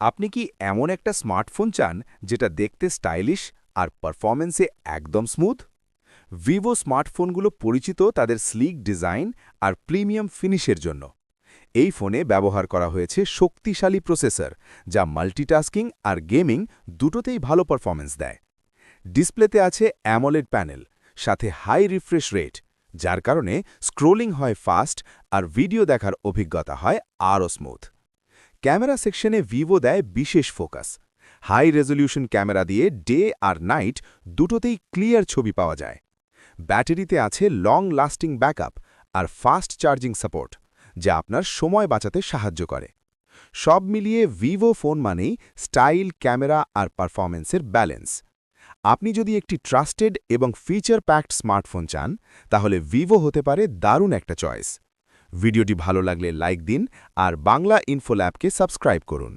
আপনি কি এমন একটা স্মার্টফোন চান যেটা দেখতে স্টাইলিশ আর পারফরম্যান্সে একদম স্মুথ? ভিভো স্মার্টফোনগুলো পরিচিত তাদের স্লিক ডিজাইন আর প্রিমিয়াম ফিনিশের জন্য। এই ফোনে ব্যবহার করা হয়েছে শক্তিশালী প্রসেসর, যা মাল্টিটাস্কিং আর গেমিং দুটোতেই ভালো পারফরম্যান্স দেয়। ডিসপ্লেতে আছে অ্যামোলেড প্যানেল, সাথে হাই রিফ্রেশ রেট, যার কারণে স্ক্রোলিং হয় ফাস্ট আর ভিডিও দেখার অভিজ্ঞতা হয় আরও স্মুথ। ক্যামেরা সেকশনে ভিভো দেয় বিশেষ ফোকাস। হাই রেজলিউশন ক্যামেরা দিয়ে ডে আর নাইট দুটোতেই ক্লিয়ার ছবি পাওয়া যায়। ব্যাটারিতে আছে লং লাস্টিং ব্যাকআপ আর ফাস্ট চার্জিং সাপোর্ট, যা আপনার সময় বাঁচাতে সাহায্য করে। সব মিলিয়ে ভিভো ফোন মানেই স্টাইল, ক্যামেরা আর পারফরম্যান্সের ব্যালেন্স। আপনি যদি একটি ট্রাস্টেড এবং ফিচার প্যাকড স্মার্টফোন চান, তাহলে ভিভো হতে পারে দারুণ একটা চয়েস। ভিডিওটি ভালো লাগলে লাইক দিন আর বাংলা ইনফো ল্যাবকে সাবস্ক্রাইব করুন।